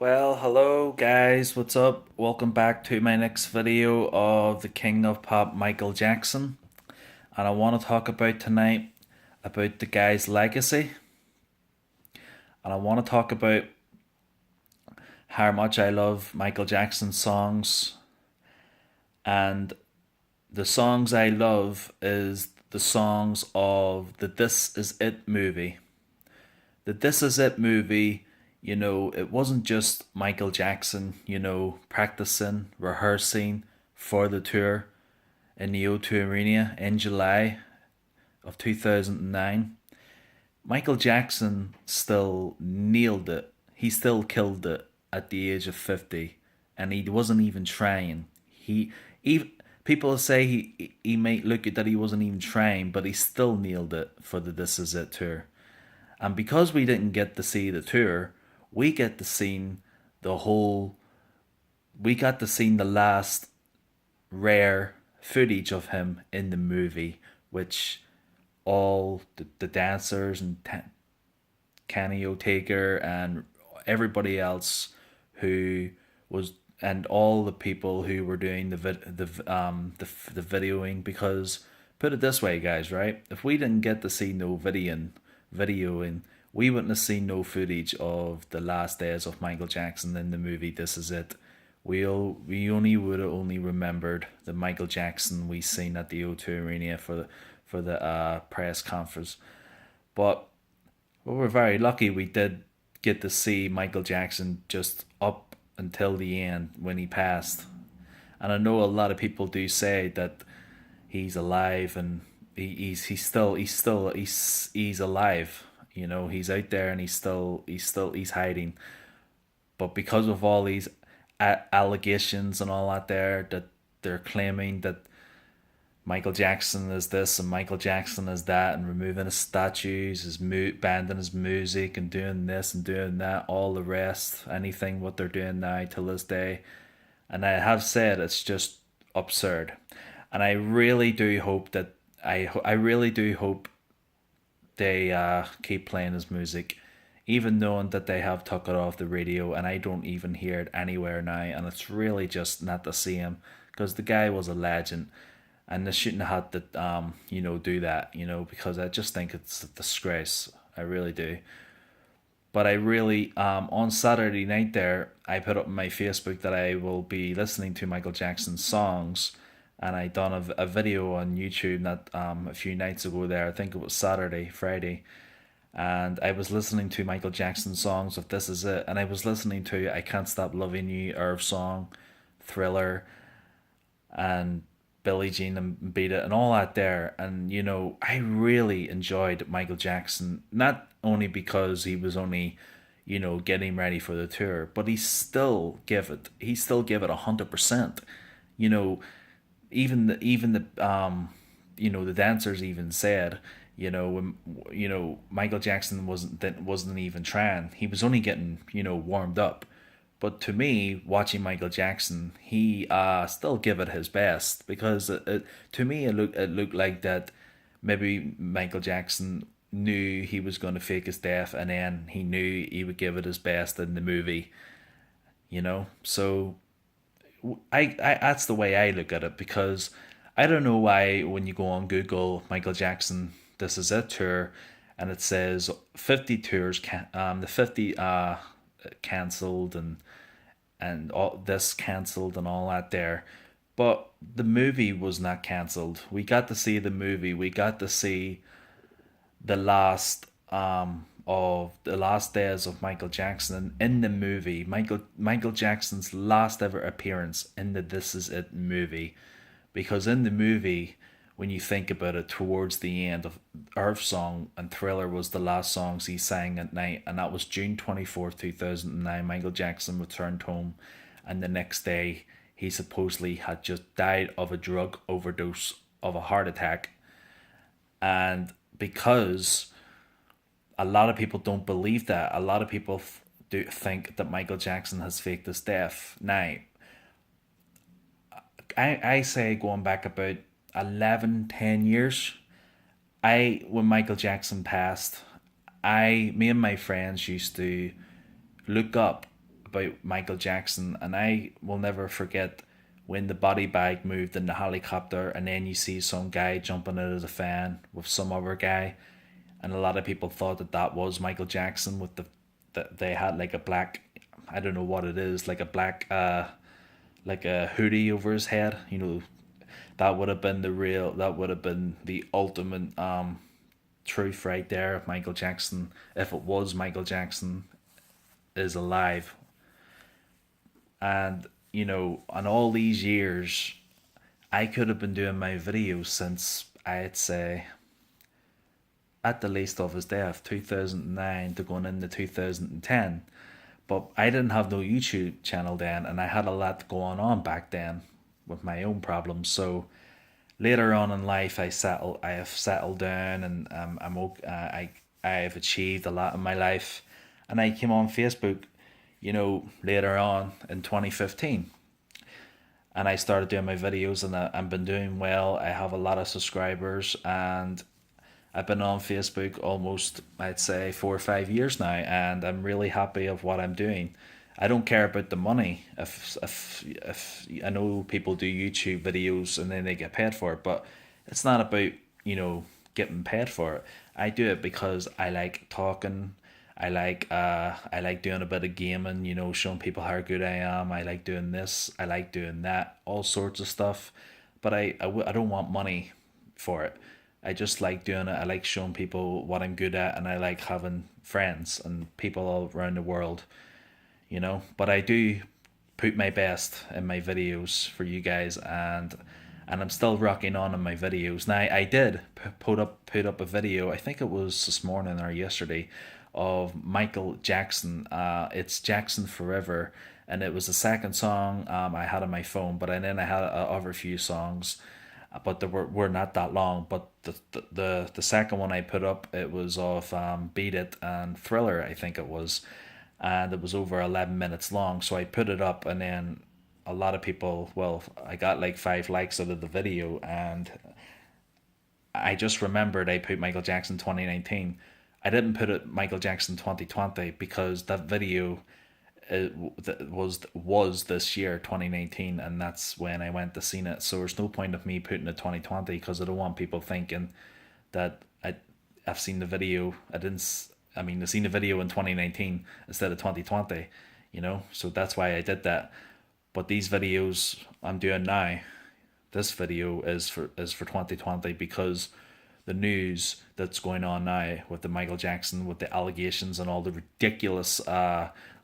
Well, hello guys, what's up? Welcome back to my next video of the King of Pop, Michael Jackson. And I want to talk about tonight about the guy's legacy. And I want to talk about how much I love Michael Jackson's songs. And the songs I love is the songs of the This Is It movie. The This Is It movie, it wasn't just Michael Jackson, practicing, rehearsing for the tour in the O2 Arena in July of 2009. Michael Jackson still nailed it. He still killed it at the age of 50, and he wasn't even trying. Even people say he might look at that he wasn't even trying, but he still nailed it for the This Is It tour. And because we didn't get to see the tour, we get to see the whole we got to see the last rare footage of him in the movie, which all the dancers and Kenny O'Taker and everybody else who was and all the people who were doing the videoing. Because put it this way, guys, right? If we didn't get to see no videoing, we wouldn't have seen no footage of the last days of Michael Jackson in the movie This Is It. We only would have only remembered the Michael Jackson we seen at the O2 Arena for the press conference. But we were very lucky we did get to see Michael Jackson just up until the end when he passed. And I know a lot of people do say that he's alive and he's alive. He's out there and he's hiding. But because of all these allegations and all that that they're claiming that Michael Jackson is this and Michael Jackson is that, and removing his statues, banning his music, and doing this and doing that, all the rest, anything what they're doing now till this day. And I have said it's just absurd. And I really do hope that I really do hope they keep playing his music, even knowing that they have took it off the radio and I don't even hear it anywhere now. And it's really just not the same because the guy was a legend, and they shouldn't have had to do that, because I just think it's a disgrace. I really do. But I really on Saturday night there, I put up on my Facebook that I will be listening to Michael Jackson's songs, and I done a video on YouTube not a few nights ago there. I think it was Friday, and I was listening to Michael Jackson songs of This Is It, and I was listening to I Can't Stop Loving You, Irv Song, Thriller, and Billie Jean and Beat It and all that there. And I really enjoyed Michael Jackson, not only because he was only, getting ready for the tour, but he still give it 100%. You know, even the dancers even said, when Michael Jackson wasn't even trying. He was only getting, warmed up. But to me, watching Michael Jackson, he still give it his best, because to me it looked like that maybe Michael Jackson knew he was going to fake his death, and then he knew he would give it his best in the movie. So I that's the way I look at it, because I don't know why when you go on Google Michael Jackson This Is It tour, and it says 50 tours the 50 cancelled, and all this cancelled and all that there. But the movie was not cancelled. We got to see the movie. We got to see the last days of Michael Jackson in the movie. Michael Jackson's last ever appearance in the This Is It movie. Because in the movie, when you think about it, towards the end of Earth Song and Thriller was the last songs he sang at night, and that was June 24th, 2009. Michael Jackson returned home, and the next day he supposedly had just died of a drug overdose of a heart attack. And because a lot of people don't believe that, a lot of people do think that Michael Jackson has faked his death. Now, I say going back about 11, 10 years, when Michael Jackson passed, me and my friends used to look up about Michael Jackson, and I will never forget when the body bag moved in the helicopter, and then you see some guy jumping out of the fan with some other guy, and a lot of people thought that that was Michael Jackson with that they had like a black, I don't know what it is, like a black like a hoodie over his head. You know, that would have been that would have been the ultimate truth right there. If Michael Jackson, if it was Michael Jackson, is alive. And you know, on all these years, I could have been doing my videos since, I'd say, at the least of his death, 2009 to going into 2010. But I didn't have no YouTube channel then, and I had a lot going on back then with my own problems. So later on in life, I have settled down, and I have achieved a lot in my life, and I came on Facebook, you know, later on in 2015, and I started doing my videos, and I've been doing well. I have a lot of subscribers, and I've been on Facebook almost, I'd say, 4 or 5 years now, and I'm really happy of what I'm doing. I don't care about the money. If I know people do YouTube videos and then they get paid for it, but it's not about, you know, getting paid for it. I do it because I like talking. I like doing a bit of gaming, you know, showing people how good I am. I like doing this. I like doing that. All sorts of stuff. But I don't want money for it. I just like doing it. I like showing people what I'm good at, and I like having friends and people all around the world, you know. But I do put my best in my videos for you guys, and I'm still rocking on in my videos. Now I did put up a video. I think it was this morning or yesterday, of Michael Jackson. It's Jackson Forever, and it was the second song I had on my phone. But then I had other few songs, but they were not that long. But the second one I put up, it was of Beat It and Thriller, I think it was, and it was over 11 minutes long. So I put it up, and then a lot of people, well, I got like 5 likes out of the video, and I just remembered I put Michael Jackson 2019. I didn't put it Michael Jackson 2020 because that video was this year 2019, and that's when I went to see it. So there's no point of me putting it 2020 because I don't want people thinking that I've seen the video. I mean, I seen the video in 2019 instead of 2020, you know. So that's why I did that. But these videos I'm doing now, this video is for 2020 because the news that's going on now with the Michael Jackson, with the allegations and all the ridiculous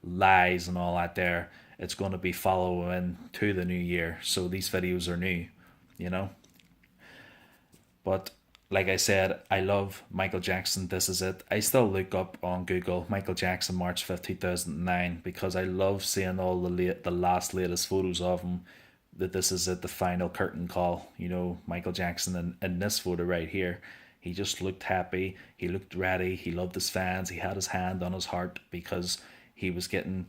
lies and all that there, it's going to be following to the new year. So these videos are new, you know. But like I said, I love Michael Jackson. This is it. I still look up on Google Michael Jackson March 5th, 2009, because I love seeing all the latest photos of him. That this is it, the final curtain call. You know, Michael Jackson in this photo right here. He just looked happy. He looked ready. He loved his fans. He had his hand on his heart because he was getting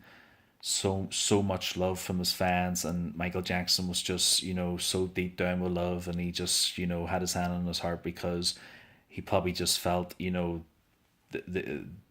so much love from his fans, and Michael Jackson was just, you know, so deep down with love, and he just, you know, had his hand on his heart because he probably just felt, you know,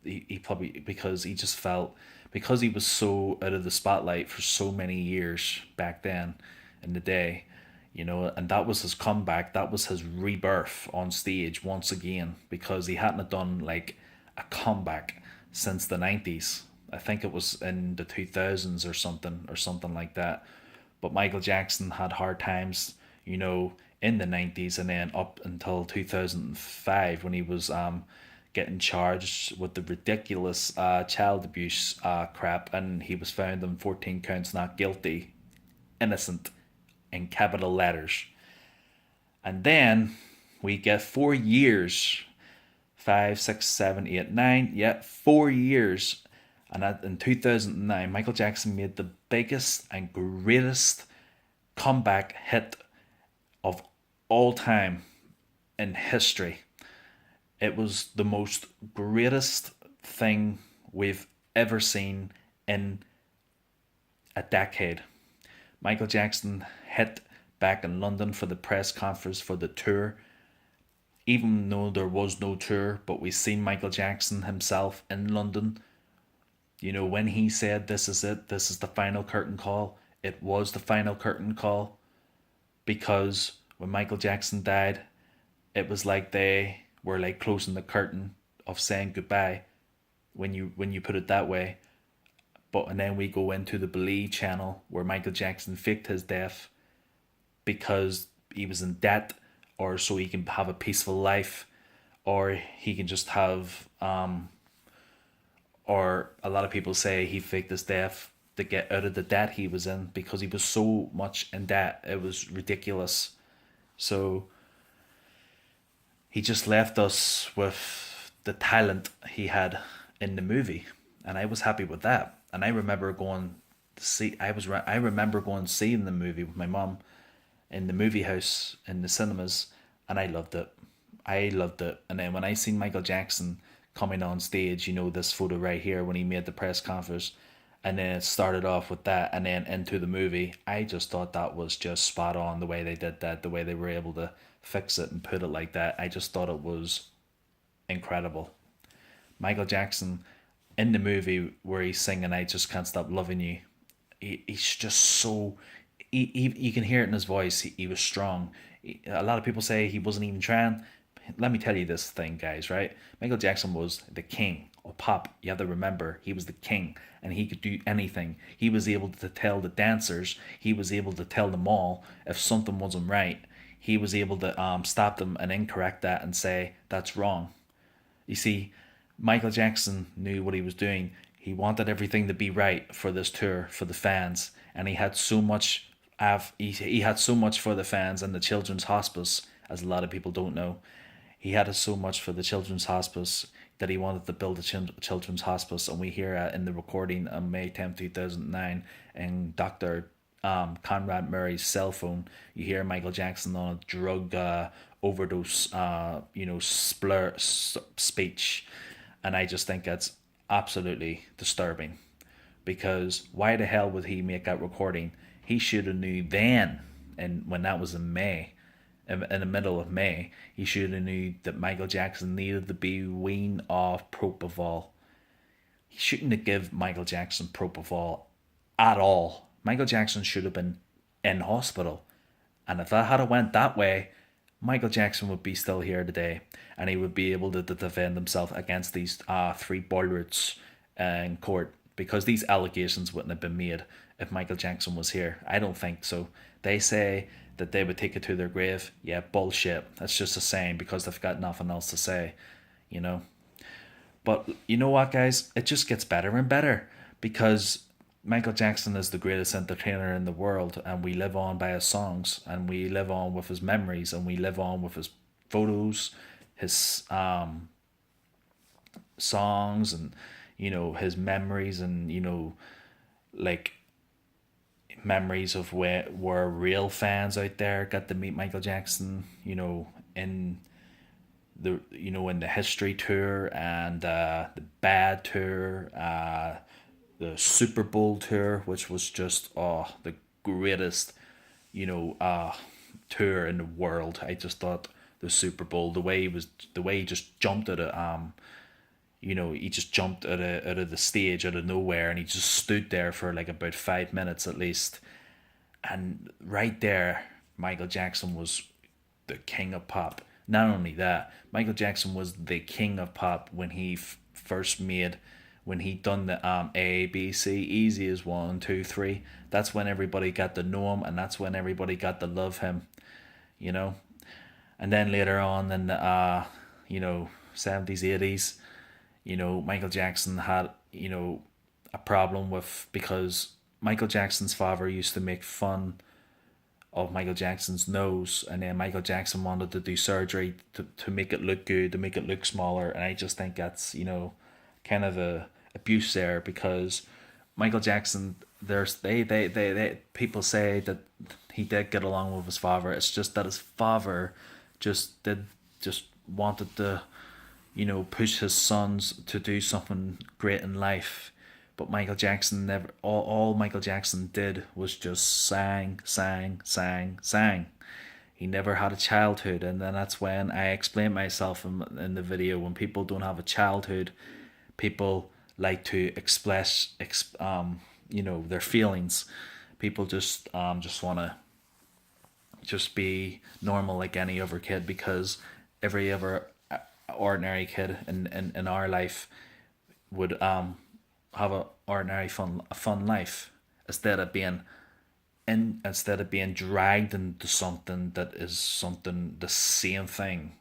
he probably, because he just felt, because he was so out of the spotlight for so many years back then in the day, you know, and that was his comeback, that was his rebirth on stage once again, because he hadn't done like a comeback since the 90s. I think it was in the 2000s or something like that. But Michael Jackson had hard times, you know, in the 90s, and then up until 2005 when he was getting charged with the ridiculous child abuse crap, and he was found on 14 counts not guilty, innocent, in capital letters. And then we get 4 years, five, six, seven, eight, nine, yeah, 4 years. And in 2009, Michael Jackson made the biggest and greatest comeback hit of all time in history. It was the most greatest thing we've ever seen in a decade. Michael Jackson hit back in London for the press conference for the tour. Even though there was no tour, but we seen Michael Jackson himself in London You know, when he said, "This is it, this is the final curtain call," it was the final curtain call, because when Michael Jackson died, it was like they were like closing the curtain of saying goodbye, when you put it that way. But and then we go into the Believe channel where Michael Jackson faked his death because he was in debt, or so he can have a peaceful life, or he can just have or a lot of people say he faked his death to get out of the debt he was in, because he was so much in debt, it was ridiculous. So he just left us with the talent he had in the movie, and I was happy with that. And I remember going to see. I remember going seeing the movie with my mom in the movie house in the cinemas, and I loved it. I loved it. And then when I seen Michael Jackson coming on stage, you know, this photo right here when he made the press conference, and then it started off with that, and then into the movie, I just thought that was just spot on the way they did that, the way they were able to fix it and put it like that. I just thought it was incredible. Michael Jackson in the movie where he's singing "I Just Can't Stop Loving You," he's just so, you can hear it in his voice. He was strong. A lot of people say he wasn't even trying. Let me tell you this thing, guys, right? Michael Jackson was the king of pop. You have to remember, he was the king, and he could do anything. He was able to tell the dancers, he was able to tell them all if something wasn't right. He was able to stop them and incorrect that and say, that's wrong. You see, Michael Jackson knew what he was doing. He wanted everything to be right for this tour, for the fans, and he had so much. He had so much for the fans and the children's hospice, as a lot of people don't know. He had so much for the children's hospice that he wanted to build a children's hospice, and we hear in the recording on May 10th, 2009, in Dr. Conrad Murray's cell phone, you hear Michael Jackson on a drug overdose, speech, and I just think that's absolutely disturbing, because why the hell would he make that recording? He should have knew then, and when that was in May, in the middle of May, he should have knew that Michael Jackson needed to be weaned off propofol. He shouldn't have give Michael Jackson propofol at all. Michael Jackson should have been in hospital, and if that had went that way, Michael Jackson would be still here today, and he would be able to defend himself against these three boilers in court, because these allegations wouldn't have been made if Michael Jackson was here. I don't think so. They say that they would take it to their grave. Yeah, bullshit. That's just a saying because they've got nothing else to say, you know. But you know what, guys? It just gets better and better, because Michael Jackson is the greatest entertainer in the world, and we live on by his songs, and we live on with his memories, and we live on with his photos, his songs, and you know, his memories, and you know, like memories of where real fans out there got to meet Michael Jackson, you know, in in the history tour, and the bad tour, the Super Bowl tour, which was just the greatest, tour in the world. I just thought the Super Bowl, the way he just jumped at it, he just jumped out of the stage out of nowhere, and he just stood there for like about 5 minutes at least. And right there, Michael Jackson was the king of pop. Not only that, Michael Jackson was the king of pop when he first made, when he done the A B C, easy as 1 2 3. That's when everybody got to know him, and that's when everybody got to love him, you know. And then later on in the 70s, 80s, Michael Jackson had a problem with, because Michael Jackson's father used to make fun of Michael Jackson's nose, and then Michael Jackson wanted to do surgery to make it look good, to make it look smaller, and I just think that's kind of a abuse there, because Michael Jackson, they people say that he did get along with his father. It's just that his father just wanted to push his sons to do something great in life. But Michael Jackson never. All Michael Jackson did was just sang, sang, sang, sang. He never had a childhood, and then that's when I explained myself in the video. When people don't have a childhood, people like to express their feelings. People just want to just be normal like any other kid, because every other ordinary kid in our life would have a ordinary fun life, instead of being dragged into something that is something the same thing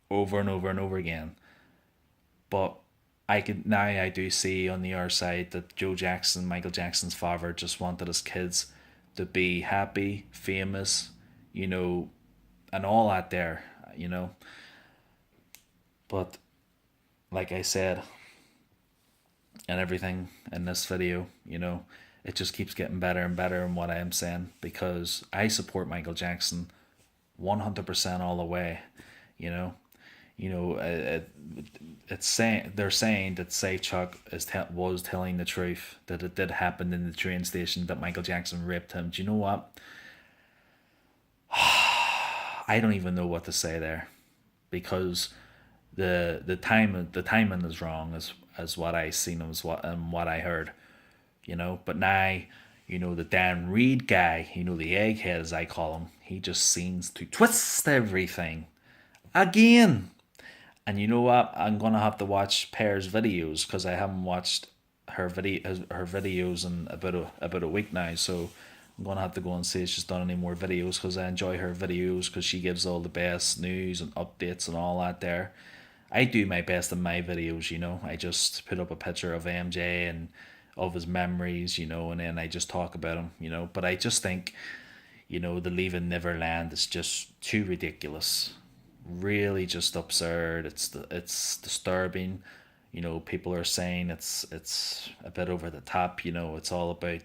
over and over and over again. But I do see on the other side that Joe Jackson, Michael Jackson's father, just wanted his kids to be happy, famous, and all that there, you know. But like I said, and everything in this video, it just keeps getting better and better in what I am saying, because I support Michael Jackson 100% all the way, you know. It's saying they're saying that Safe Chuck was telling the truth, that it did happen in the train station, that Michael Jackson raped him. Do you know what? I don't even know what to say there, because the timing is wrong, as what I seen, what I heard, But now, the Dan Reed guy, the egghead as I call him, he just seems to twist everything again. And you know what? I'm gonna have to watch Pear's videos, because I haven't watched her videos in about a week now. So I'm gonna have to go and see if she's done any more videos, because I enjoy her videos, because she gives all the best news and updates and all that there. I do my best in my videos, I just put up a picture of MJ and of his memories, and then I just talk about him, But I just think, the Leaving Neverland is just too ridiculous. Really just absurd. It's disturbing. People are saying it's a bit over the top. It's all about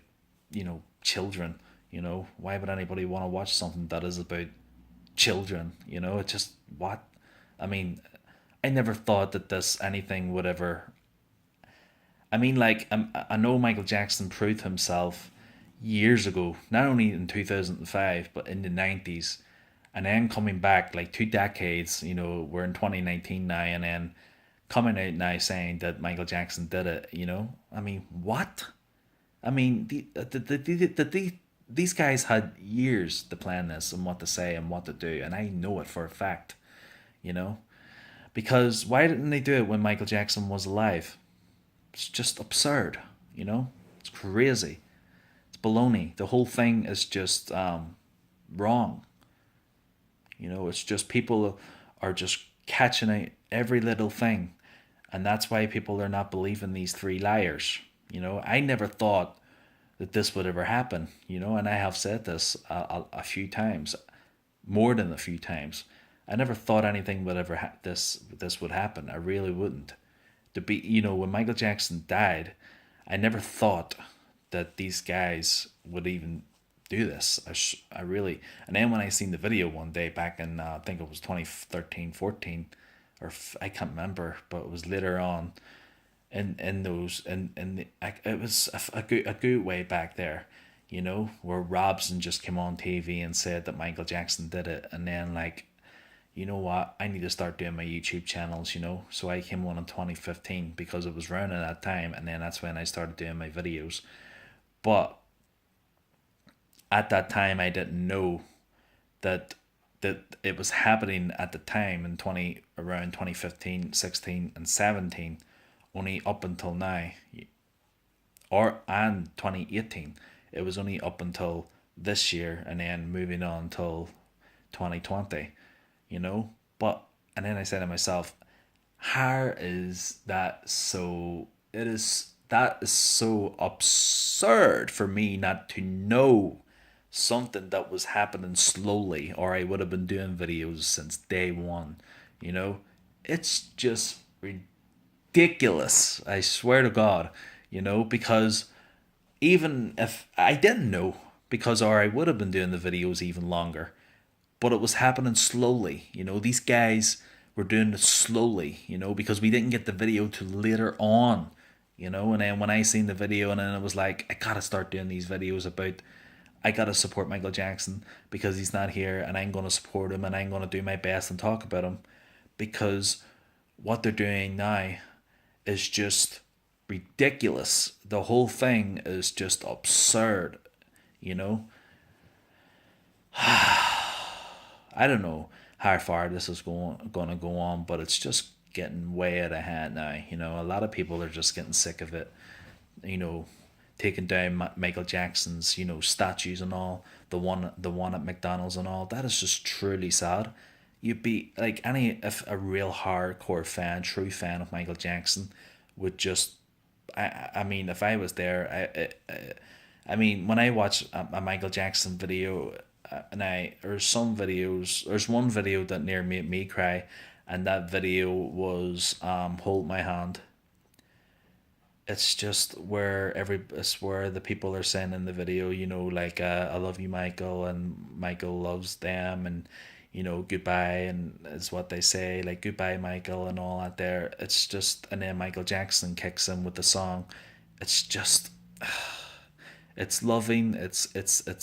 children. Why would anybody want to watch something that is about children? It just what. I mean, I never thought that this anything would ever. I mean, like, I know Michael Jackson proved himself years ago, not only in 2005, but in the 90s. And then coming back like 2 decades, we're in 2019 now, and then coming out now saying that Michael Jackson did it. I mean, what? I mean, these guys had years to plan this and what to say and what to do, and I know it for a fact, you know? Because why didn't they do it when Michael Jackson was alive? It's just absurd, It's crazy. It's baloney. The whole thing is just wrong. It's just people are just catching out every little thing. And that's why people are not believing these three liars. I never thought that this would ever happen, and I have said this a few times, more than a few times. I never thought anything would ever this would happen. I really wouldn't. To be, when Michael Jackson died, I never thought that these guys would even do this. I really, and then when I seen the video one day back in I think it was 2013, 14, or I can't remember, but it was later on in those, it was a good way back there, where Robson just came on TV and said that Michael Jackson did it, and then like, you know what, I need to start doing my YouTube channels, so I came on in 2015 because it was around at that time, and then that's when I started doing my videos. But at that time I didn't know that it was happening at the time in around 2015, 16 and 17, only up until now, and 2018. It was only up until this year, and then moving on till 2020, But and then I said to myself, how is that so? That is so absurd for me not to know something that was happening slowly, or I would have been doing videos since day one. It's just ridiculous. I swear to God, because even if I didn't know, or I would have been doing the videos even longer, but it was happening slowly. These guys were doing it slowly, because we didn't get the video till later on, and then when I seen the video, and then it was like, I gotta start doing these videos I gotta support Michael Jackson because he's not here, and I'm gonna support him, and I'm gonna do my best and talk about him, because what they're doing now is just ridiculous. The whole thing is just absurd, you know? I don't know how far this is going to go on, but it's just getting way out of hand now. You know, a lot of people are just getting sick of it. You know, taking down Michael Jackson's statues and all, the one at McDonald's and all. That is just truly sad. You'd be like any if a real hardcore fan, true fan of Michael Jackson, would just. I mean, if I was there, I mean, when I watch a Michael Jackson video, and there's some videos. There's one video that near made me cry, and that video was "Hold My Hand." It's just where it's where the people are saying in the video, like "I love you, Michael," and Michael loves them, and goodbye, and is what they say, like "goodbye, Michael," and all that. There, it's just, and then Michael Jackson kicks in with the song. It's just it's loving, it's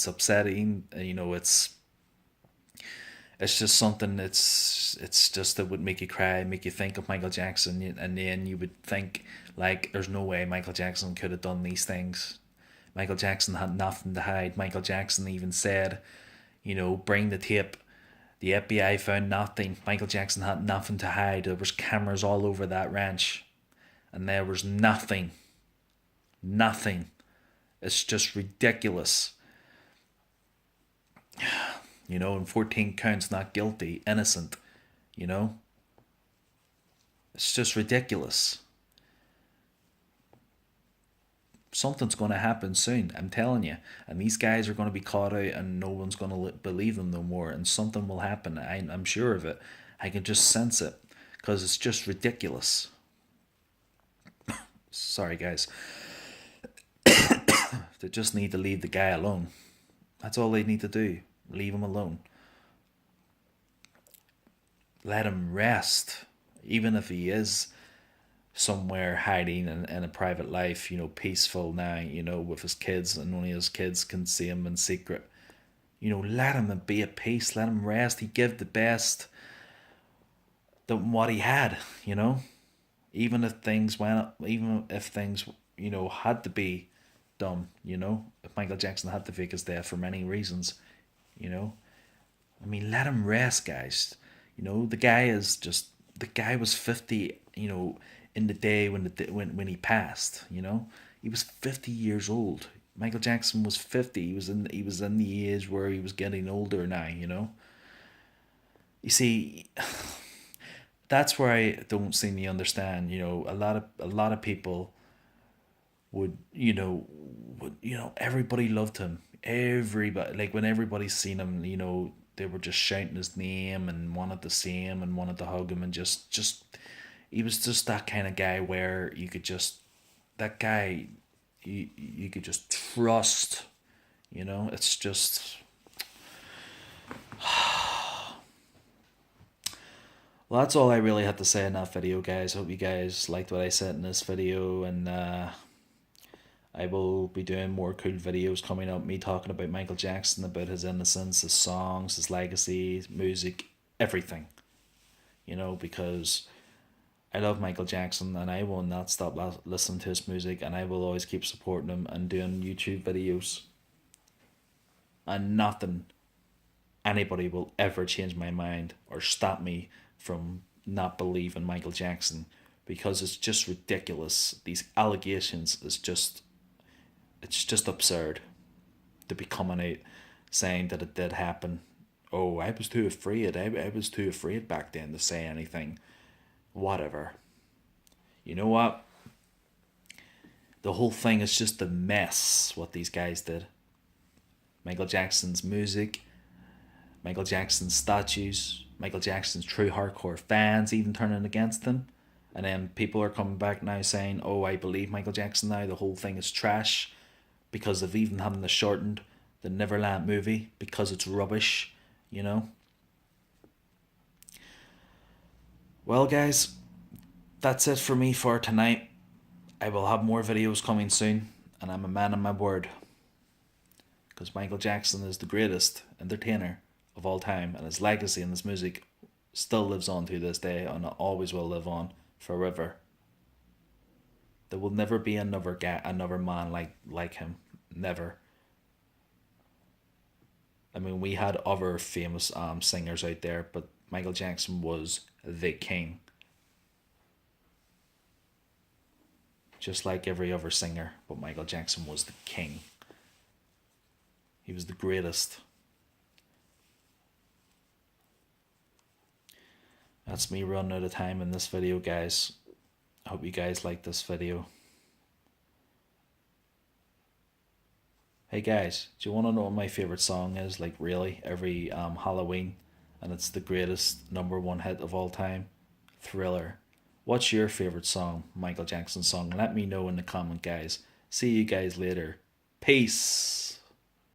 upsetting, it's just something. It's just that would make you cry, make you think of Michael Jackson, and then you would think like, there's no way Michael Jackson could have done these things. Michael Jackson had nothing to hide. Michael Jackson even said, bring the tape. The FBI found nothing. Michael Jackson had nothing to hide. There was cameras all over that ranch, and there was nothing. Nothing. It's just ridiculous. And 14 counts, not guilty, innocent. It's just ridiculous. Something's going to happen soon, I'm telling you. And these guys are going to be caught out, and no one's going to believe them no more. And something will happen. I'm sure of it. I can just sense it, because it's just ridiculous. Sorry, guys. They just need to leave the guy alone. That's all they need to do. Leave him alone. Let him rest. Even if he is somewhere hiding in a private life, peaceful now, with his kids, and only his kids can see him in secret. Let him be at peace. Let him rest. He gave the best than what he had, Even if things had to be done, if Michael Jackson had to fake his death for many reasons, I mean, let him rest, guys. The guy was 50, in the day when he passed, he was 50 years old. Michael Jackson was 50. He was in the age where he was getting older now, You see, that's where I don't seem to understand. A lot of people would everybody loved him. Everybody, like, when everybody seen him, they were just shouting his name and wanted to see him and wanted to hug him, and just he was just that kind of guy where you could just, that guy, you could just trust. It's just well, that's all I really had to say in that video, guys. Hope you guys liked what I said in this video, and I will be doing more cool videos coming up, me talking about Michael Jackson, about his innocence, his songs, his legacy, his music, everything. Because I love Michael Jackson, and I will not stop listening to his music, and I will always keep supporting him and doing YouTube videos. And nothing, anybody will ever change my mind or stop me from not believing Michael Jackson, because it's just ridiculous. These allegations it's just absurd to be coming out saying that it did happen. Oh, I was too afraid. I was too afraid back then to say anything. Whatever. You know what? The whole thing is just a mess, what these guys did. Michael Jackson's music, Michael Jackson's statues, Michael Jackson's true hardcore fans even turning against him. And then people are coming back now saying, oh, I believe Michael Jackson now. The whole thing is trash, because of even having the shortened the Neverland movie, because it's rubbish, Well, guys, that's it for me for tonight. I will have more videos coming soon, and I'm a man of my word. Because Michael Jackson is the greatest entertainer of all time, and his legacy and his music still lives on to this day, and it always will live on forever. There will never be another guy, another man like him. Never. I mean, we had other famous singers out there, but Michael Jackson was the king, just like every other singer. But Michael Jackson was the king. He was the greatest. That's me running out of time in this video, guys. I hope you guys like this video. Hey guys, do you want to know what my favorite song is? Like really, every Halloween, and it's the greatest #1 hit of all time, Thriller. What's your favorite song, Michael Jackson song? Let me know in the comment, guys. See you guys later. Peace.